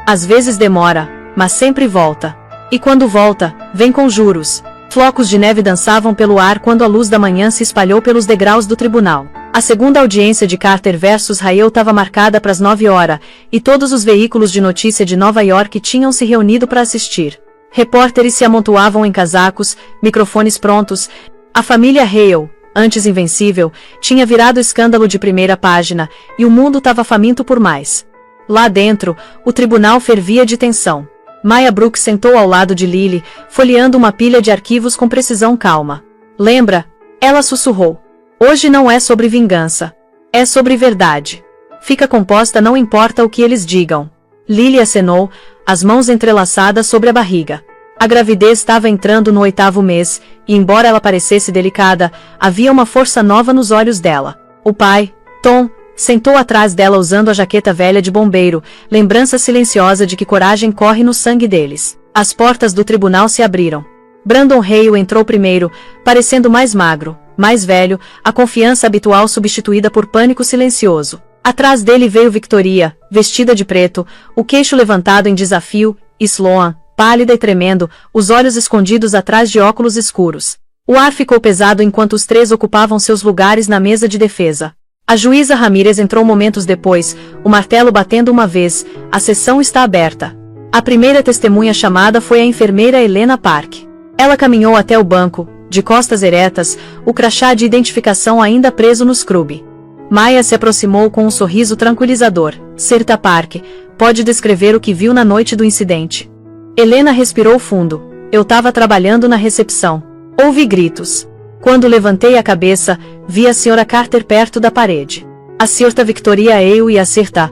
Às vezes demora, mas sempre volta. E quando volta, vem com juros. Flocos de neve dançavam pelo ar quando a luz da manhã se espalhou pelos degraus do tribunal. A segunda audiência de Carter versus Hale estava marcada para as 9 horas, e todos os veículos de notícia de Nova York tinham se reunido para assistir. Repórteres se amontoavam em casacos, microfones prontos. A família Hale, antes invencível, tinha virado escândalo de primeira página, e o mundo estava faminto por mais. Lá dentro, o tribunal fervia de tensão. Maya Brooks sentou ao lado de Lily, folheando uma pilha de arquivos com precisão calma. Lembra? Ela sussurrou. Hoje não é sobre vingança. É sobre verdade. Fica composta, não importa o que eles digam. Lily acenou, as mãos entrelaçadas sobre a barriga. A gravidez estava entrando no 8º mês, e embora ela parecesse delicada, havia uma força nova nos olhos dela. O pai, Tom, sentou atrás dela usando a jaqueta velha de bombeiro, lembrança silenciosa de que coragem corre no sangue deles. As portas do tribunal se abriram. Brandon Hale entrou primeiro, parecendo mais magro, mais velho, a confiança habitual substituída por pânico silencioso. Atrás dele veio Victoria, vestida de preto, o queixo levantado em desafio, e Sloan, pálida e tremendo, os olhos escondidos atrás de óculos escuros. O ar ficou pesado enquanto os três ocupavam seus lugares na mesa de defesa. A juíza Ramírez entrou momentos depois, o martelo batendo uma vez. A sessão está aberta. A primeira testemunha chamada foi a enfermeira Helena Park. Ela caminhou até o banco, de costas eretas, o crachá de identificação ainda preso no scrub. Maya se aproximou com um sorriso tranquilizador. Sirta Park, pode descrever o que viu na noite do incidente? Helena respirou fundo. Eu estava trabalhando na recepção. Ouvi gritos. Quando levantei a cabeça, vi a Sra. Carter perto da parede. A Sra. Victoria Hale e a Sra.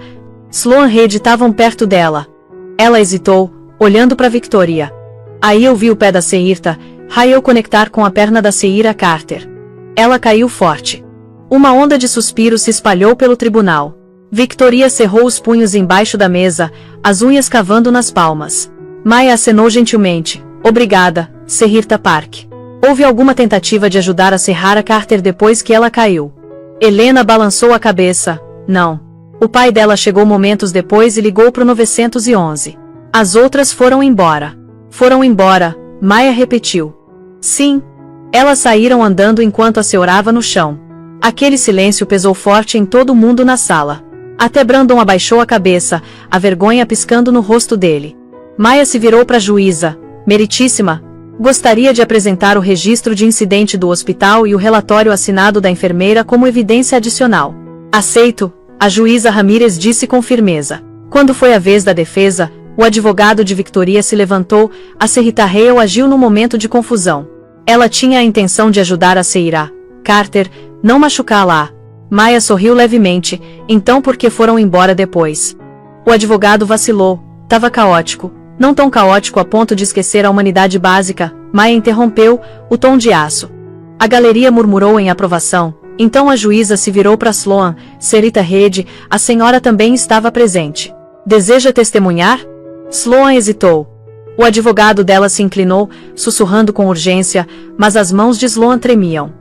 Sloan Reed estavam perto dela. Ela hesitou, olhando para Victoria. Aí eu vi o pé da Sra. Hale conectar com a perna da Sra. Carter. Ela caiu forte. Uma onda de suspiros se espalhou pelo tribunal. Victoria cerrou os punhos embaixo da mesa, as unhas cavando nas palmas. Maya acenou gentilmente. Obrigada, Sra. Park. Houve alguma tentativa de ajudar a serrar a Carter depois que ela caiu. Helena balançou a cabeça. Não. O pai dela chegou momentos depois e ligou pro 911. As outras foram embora. Foram embora, Maya repetiu. Sim. Elas saíram andando enquanto a senhorava no chão. Aquele silêncio pesou forte em todo mundo na sala. Até Brandon abaixou a cabeça, a vergonha piscando no rosto dele. Maya se virou para a juíza. Meritíssima, gostaria de apresentar o registro de incidente do hospital e o relatório assinado da enfermeira como evidência adicional. Aceito, a juíza Ramírez disse com firmeza. Quando foi a vez da defesa, o advogado de Victoria se levantou, a Sra. Hale agiu num momento de confusão. Ela tinha a intenção de ajudar a Sra. Carter, não machucá-la. Maya sorriu levemente, então por que foram embora depois? O advogado vacilou, estava caótico. Não tão caótico a ponto de esquecer a humanidade básica, Maia interrompeu, o tom de aço. A galeria murmurou em aprovação. Então a juíza se virou para Sloan. Senhorita Reed, a senhora também estava presente. Deseja testemunhar? Sloan hesitou. O advogado dela se inclinou, sussurrando com urgência, mas as mãos de Sloan tremiam.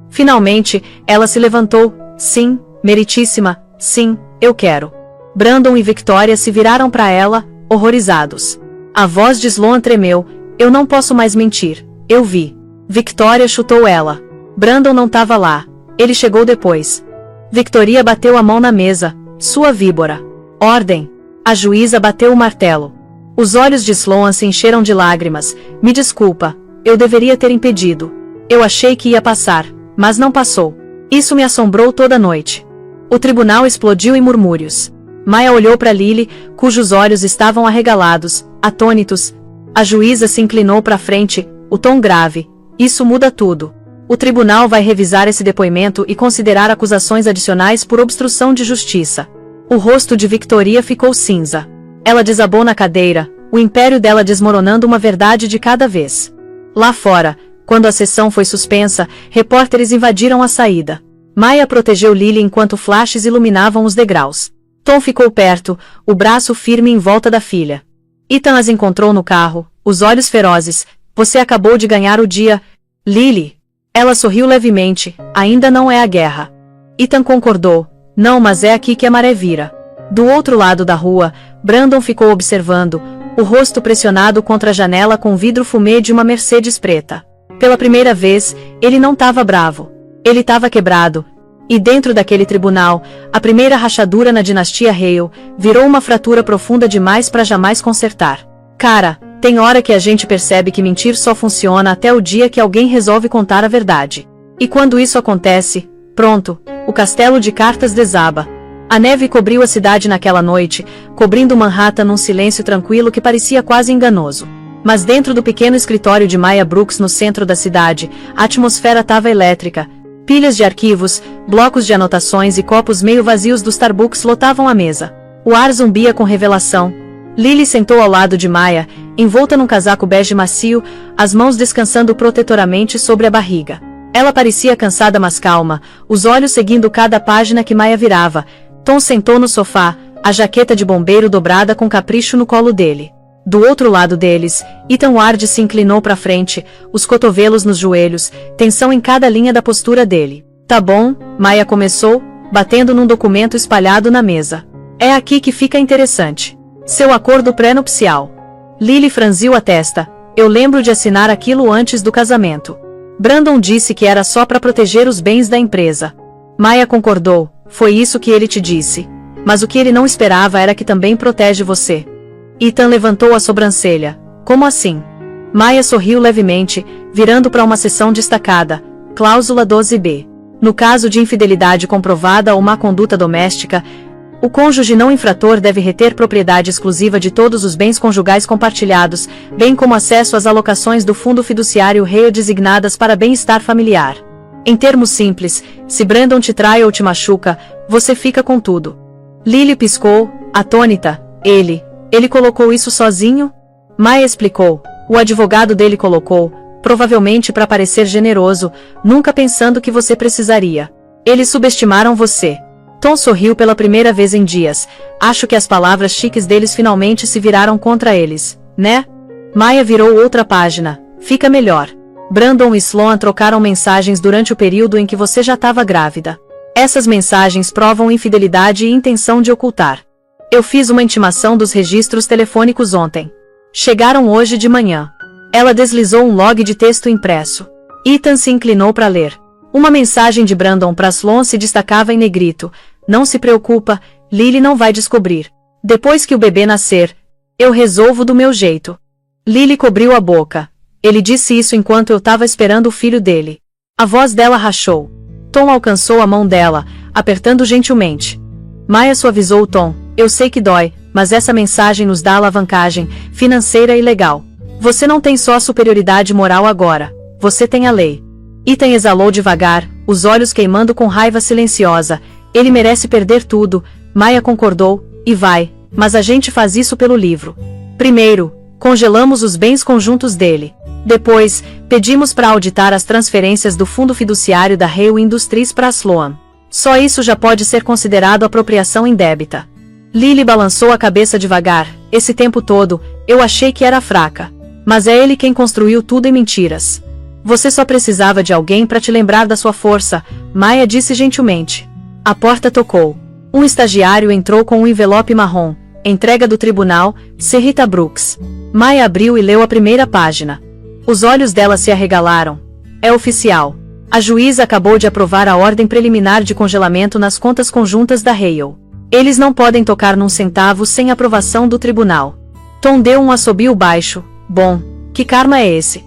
Finalmente, ela se levantou. Sim, meritíssima, sim, eu quero. Brandon e Victoria se viraram para ela, horrorizados. A voz de Sloan tremeu. Eu não posso mais mentir. Eu vi. Victoria chutou ela. Brandon não estava lá. Ele chegou depois. Victoria bateu a mão na mesa. Sua víbora. Ordem. A juíza bateu o martelo. Os olhos de Sloan se encheram de lágrimas. Me desculpa. Eu deveria ter impedido. Eu achei que ia passar, mas não passou. Isso me assombrou toda a noite. O tribunal explodiu em murmúrios. Maia olhou para Lily, cujos olhos estavam arregalados, atônitos. A juíza se inclinou para frente, o tom grave. Isso muda tudo. O tribunal vai revisar esse depoimento e considerar acusações adicionais por obstrução de justiça. O rosto de Victoria ficou cinza. Ela desabou na cadeira, o império dela desmoronando uma verdade de cada vez. Lá fora, quando a sessão foi suspensa, repórteres invadiram a saída. Maia protegeu Lily enquanto flashes iluminavam os degraus. Tom ficou perto, o braço firme em volta da filha. Ethan as encontrou no carro, os olhos ferozes. Você acabou de ganhar o dia. Lily. Ela sorriu levemente. Ainda não é a guerra. Ethan concordou. Não, mas é aqui que a maré vira. Do outro lado da rua, Brandon ficou observando, o rosto pressionado contra a janela com vidro fumê de uma Mercedes preta. Pela primeira vez, ele não estava bravo. Ele estava quebrado. E dentro daquele tribunal, a primeira rachadura na dinastia Hale virou uma fratura profunda demais para jamais consertar. Cara, tem hora que a gente percebe que mentir só funciona até o dia que alguém resolve contar a verdade. E quando isso acontece, pronto, o castelo de cartas desaba. A neve cobriu a cidade naquela noite, cobrindo Manhattan num silêncio tranquilo que parecia quase enganoso. Mas dentro do pequeno escritório de Maya Brooks no centro da cidade, a atmosfera estava elétrica. Pilhas de arquivos, blocos de anotações e copos meio vazios do Starbucks lotavam a mesa. O ar zumbia com revelação. Lily sentou ao lado de Maya, envolta num casaco bege macio, as mãos descansando protetoramente sobre a barriga. Ela parecia cansada mas calma, os olhos seguindo cada página que Maya virava. Tom sentou no sofá, a jaqueta de bombeiro dobrada com capricho no colo dele. Do outro lado deles, Ethan Ward se inclinou para frente, os cotovelos nos joelhos, tensão em cada linha da postura dele. Tá bom, Maya começou, batendo num documento espalhado na mesa. É aqui que fica interessante. Seu acordo pré-nupcial. Lily franziu a testa. Eu lembro de assinar aquilo antes do casamento. Brandon disse que era só para proteger os bens da empresa. Maya concordou. Foi isso que ele te disse. Mas o que ele não esperava era que também protege você. Ethan levantou a sobrancelha. Como assim? Maya sorriu levemente, virando para uma seção destacada. Cláusula 12b. No caso de infidelidade comprovada ou má conduta doméstica, o cônjuge não infrator deve reter propriedade exclusiva de todos os bens conjugais compartilhados, bem como acesso às alocações do fundo fiduciário Hale designadas para bem-estar familiar. Em termos simples, se Brandon te trai ou te machuca, você fica com tudo. Lily piscou, atônita. Ele colocou isso sozinho? Maya explicou. O advogado dele colocou, provavelmente para parecer generoso, nunca pensando que você precisaria. Eles subestimaram você. Tom sorriu pela primeira vez em dias. Acho que as palavras chiques deles finalmente se viraram contra eles, né? Maya virou outra página. Fica melhor. Brandon e Sloan trocaram mensagens durante o período em que você já estava grávida. Essas mensagens provam infidelidade e intenção de ocultar. Eu fiz uma intimação dos registros telefônicos ontem. Chegaram hoje de manhã. Ela deslizou um log de texto impresso. Ethan se inclinou para ler. Uma mensagem de Brandon para Sloan se destacava em negrito. Não se preocupa, Lily não vai descobrir. Depois que o bebê nascer, eu resolvo do meu jeito. Lily cobriu a boca. Ele disse isso enquanto eu estava esperando o filho dele. A voz dela rachou. Tom alcançou a mão dela, apertando gentilmente. Maya suavizou o tom. Eu sei que dói, mas essa mensagem nos dá alavancagem financeira e legal. Você não tem só a superioridade moral agora. Você tem a lei. Ethan exalou devagar, os olhos queimando com raiva silenciosa. Ele merece perder tudo. Maya concordou. E vai, mas a gente faz isso pelo livro. Primeiro, congelamos os bens conjuntos dele. Depois, pedimos para auditar as transferências do fundo fiduciário da Hale Industries para a Sloan. Só isso já pode ser considerado apropriação indébita. Lily balançou a cabeça devagar. Esse tempo todo, eu achei que era fraca. Mas é ele quem construiu tudo em mentiras. Você só precisava de alguém para te lembrar da sua força, Maya disse gentilmente. A porta tocou. Um estagiário entrou com um envelope marrom. Entrega do tribunal, Rita Brooks. Maya abriu e leu a primeira página. Os olhos dela se arregalaram. É oficial. A juíza acabou de aprovar a ordem preliminar de congelamento nas contas conjuntas da Hale. Eles não podem tocar num centavo sem aprovação do tribunal. Tom deu um assobio baixo. Bom, que karma é esse?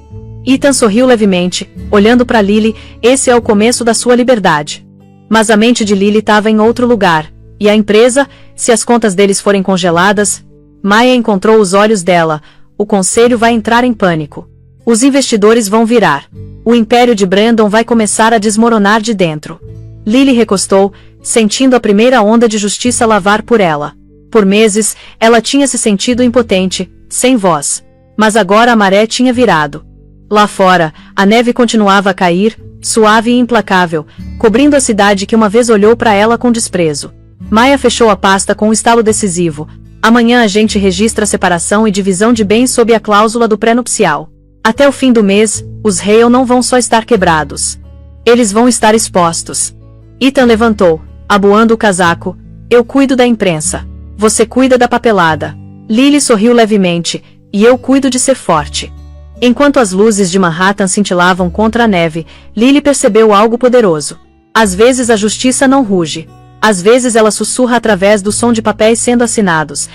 Ethan sorriu levemente, olhando para Lily. Esse é o começo da sua liberdade. Mas a mente de Lily estava em outro lugar. E a empresa, se as contas deles forem congeladas? Maya encontrou os olhos dela. O conselho vai entrar em pânico. Os investidores vão virar. O império de Brandon vai começar a desmoronar de dentro. Lily recostou, sentindo a primeira onda de justiça lavar por ela. Por meses, ela tinha se sentido impotente, sem voz. Mas agora a maré tinha virado. Lá fora, a neve continuava a cair, suave e implacável, cobrindo a cidade que uma vez olhou para ela com desprezo. Maya fechou a pasta com um estalo decisivo. Amanhã a gente registra a separação e divisão de bens sob a cláusula do pré-nupcial. Até o fim do mês, os Hale não vão só estar quebrados. Eles vão estar expostos. Ethan levantou, aboando o casaco. Eu cuido da imprensa. Você cuida da papelada. Lily sorriu levemente. E eu cuido de ser forte. Enquanto as luzes de Manhattan cintilavam contra a neve, Lily percebeu algo poderoso. Às vezes a justiça não ruge. Às vezes ela sussurra através do som de papéis sendo assinados.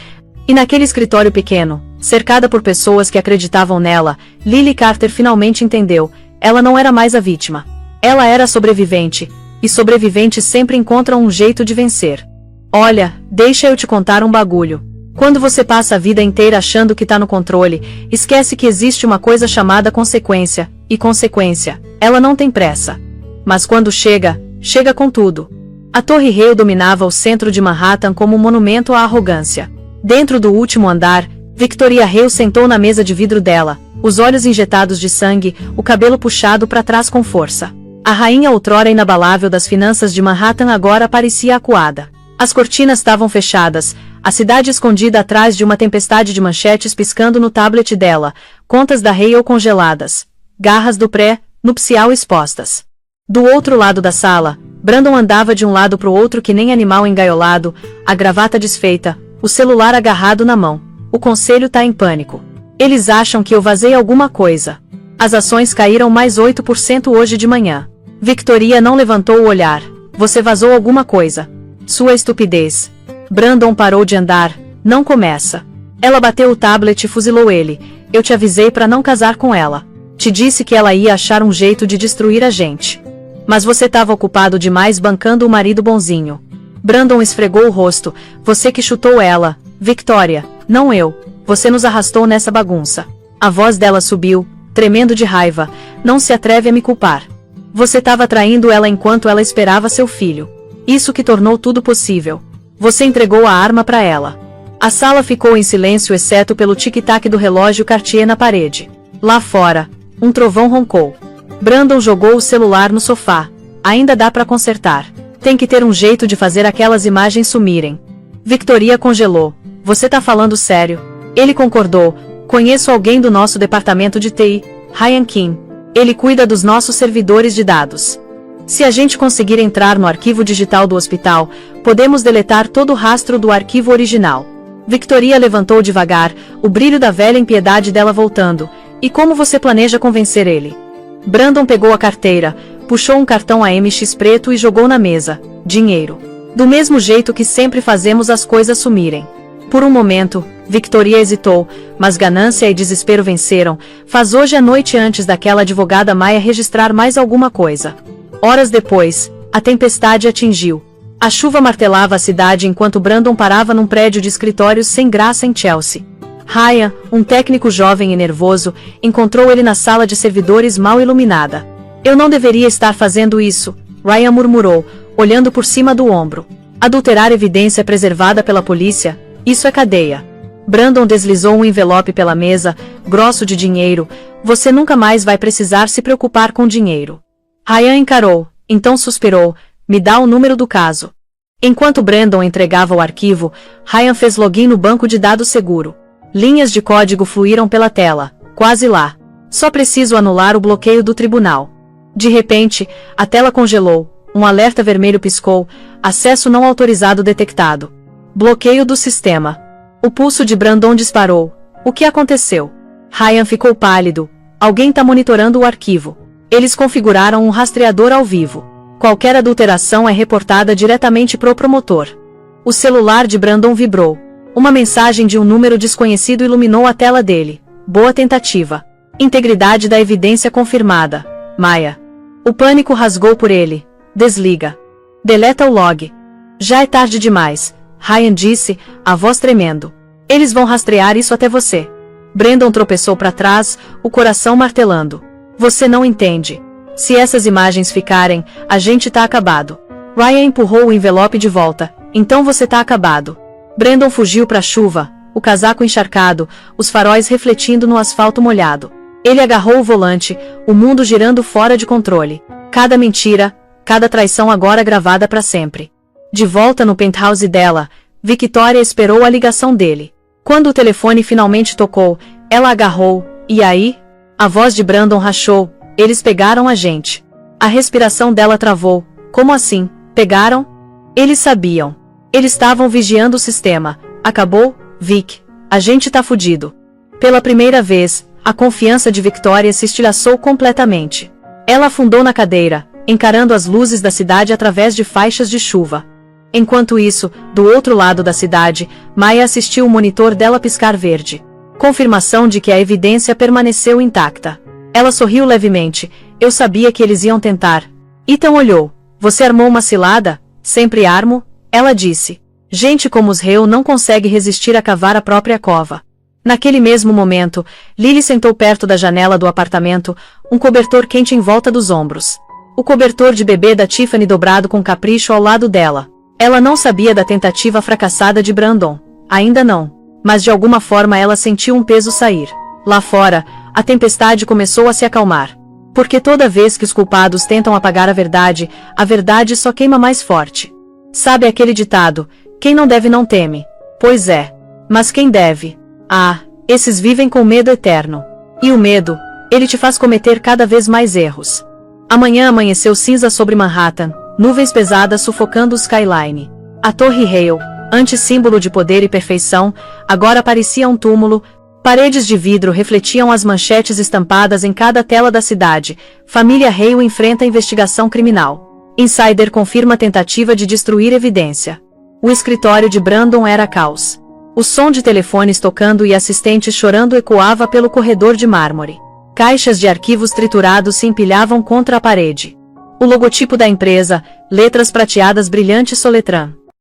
E naquele escritório pequeno, cercada por pessoas que acreditavam nela, Lily Carter finalmente entendeu. Ela não era mais a vítima. Ela era a sobrevivente. E sobreviventes sempre encontram um jeito de vencer. Olha, deixa eu te contar um bagulho. Quando você passa a vida inteira achando que tá no controle, esquece que existe uma coisa chamada consequência. E consequência, ela não tem pressa. Mas quando chega, chega com tudo. A Torre Hale dominava o centro de Manhattan como um monumento à arrogância. Dentro do último andar, Victoria Hale sentou na mesa de vidro dela, os olhos injetados de sangue, o cabelo puxado para trás com força. A rainha outrora inabalável das finanças de Manhattan agora parecia acuada. As cortinas estavam fechadas, a cidade escondida atrás de uma tempestade de manchetes piscando no tablet dela, contas da Hale congeladas, garras do pré-nupcial expostas. Do outro lado da sala, Brandon andava de um lado para o outro que nem animal engaiolado, a gravata desfeita, o celular agarrado na mão. O conselho tá em pânico. Eles acham que eu vazei alguma coisa. As ações caíram mais 8% hoje de manhã. Victoria não levantou o olhar. Você vazou alguma coisa. Sua estupidez. Brandon parou de andar. Não começa. Ela bateu o tablet e fuzilou ele. Eu te avisei para não casar com ela. Te disse que ela ia achar um jeito de destruir a gente. Mas você estava ocupado demais bancando o marido bonzinho. Brandon esfregou o rosto. Você que chutou ela, Victoria, não eu. Você nos arrastou nessa bagunça. A voz dela subiu, tremendo de raiva. Não se atreve a me culpar. Você estava traindo ela enquanto ela esperava seu filho. Isso que tornou tudo possível. Você entregou a arma para ela. A sala ficou em silêncio exceto pelo tic-tac do relógio Cartier na parede. Lá fora, um trovão roncou. Brandon jogou o celular no sofá. Ainda dá para consertar. Tem que ter um jeito de fazer aquelas imagens sumirem. Victoria congelou. Você tá falando sério? Ele concordou. Conheço alguém do nosso departamento de TI, Ryan Kim. Ele cuida dos nossos servidores de dados. Se a gente conseguir entrar no arquivo digital do hospital, podemos deletar todo o rastro do arquivo original. Victoria levantou devagar, o brilho da velha impiedade dela voltando. E como você planeja convencer ele? Brandon pegou a carteira, puxou um cartão AMX preto e jogou na mesa. Dinheiro. Do mesmo jeito que sempre fazemos as coisas sumirem. Por um momento, Victoria hesitou, mas ganância e desespero venceram. Faz hoje à noite antes daquela advogada Maya registrar mais alguma coisa. Horas depois, a tempestade atingiu. A chuva martelava a cidade enquanto Brandon parava num prédio de escritórios sem graça em Chelsea. Ryan, um técnico jovem e nervoso, encontrou ele na sala de servidores mal iluminada. Eu não deveria estar fazendo isso, Ryan murmurou, olhando por cima do ombro. Adulterar evidência preservada pela polícia, isso é cadeia. Brandon deslizou um envelope pela mesa, grosso de dinheiro, Você nunca mais vai precisar se preocupar com dinheiro. Ryan encarou, então suspirou, me dá o número do caso. Enquanto Brandon entregava o arquivo, Ryan fez login no banco de dados seguro. Linhas de código fluíram pela tela, quase lá. Só preciso anular o bloqueio do tribunal. De repente, a tela congelou, um alerta vermelho piscou, acesso não autorizado detectado. Bloqueio do sistema. O pulso de Brandon disparou. O que aconteceu? Ryan ficou pálido. Alguém está monitorando o arquivo. Eles configuraram um rastreador ao vivo. Qualquer adulteração é reportada diretamente pro promotor. O celular de Brandon vibrou. Uma mensagem de um número desconhecido iluminou a tela dele. Boa tentativa. Integridade da evidência confirmada. Maya. O pânico rasgou por ele. Desliga. Deleta o log. Já é tarde demais, Ryan disse, a voz tremendo. Eles vão rastrear isso até você. Brandon tropeçou para trás, o coração martelando. Você não entende. Se essas imagens ficarem, a gente tá acabado. Ryan empurrou o envelope de volta. Então você tá acabado. Brandon fugiu para a chuva, o casaco encharcado, os faróis refletindo no asfalto molhado. Ele agarrou o volante, o mundo girando fora de controle. Cada mentira, cada traição agora gravada para sempre. De volta no penthouse dela, Victoria esperou a ligação dele. Quando o telefone finalmente tocou, ela agarrou, e aí? A voz de Brandon rachou, eles pegaram a gente. A respiração dela travou, como assim, pegaram? Eles sabiam. Eles estavam vigiando o sistema. Acabou, Vic, a gente tá fudido. Pela primeira vez, a confiança de Victoria se estilhaçou completamente. Ela afundou na cadeira, encarando as luzes da cidade através de faixas de chuva. Enquanto isso, do outro lado da cidade, Maya assistiu o monitor dela piscar verde. Confirmação de que a evidência permaneceu intacta. Ela sorriu levemente. Eu sabia que eles iam tentar. Ethan olhou. Você armou uma cilada? Sempre armo? Ela disse. Gente como os Hill não consegue resistir a cavar a própria cova. Naquele mesmo momento, Lily sentou perto da janela do apartamento, um cobertor quente em volta dos ombros. O cobertor de bebê da Tiffany dobrado com capricho ao lado dela. Ela não sabia da tentativa fracassada de Brandon. Ainda não. Mas de alguma forma ela sentiu um peso sair. Lá fora, a tempestade começou a se acalmar. Porque toda vez que os culpados tentam apagar a verdade só queima mais forte. Sabe aquele ditado, quem não deve não teme. Pois é. Mas quem deve? Ah, esses vivem com medo eterno. E o medo, ele te faz cometer cada vez mais erros. Amanhã amanheceu cinza sobre Manhattan, nuvens pesadas sufocando o skyline. A Torre Hale, antes símbolo de poder e perfeição, agora parecia um túmulo. Paredes de vidro refletiam as manchetes estampadas em cada tela da cidade. Família Hale enfrenta investigação criminal. Insider confirma tentativa de destruir evidência. O escritório de Brandon era caos. O som de telefones tocando e assistentes chorando ecoava pelo corredor de mármore. Caixas de arquivos triturados se empilhavam contra a parede. O logotipo da empresa, letras prateadas brilhantes soletram.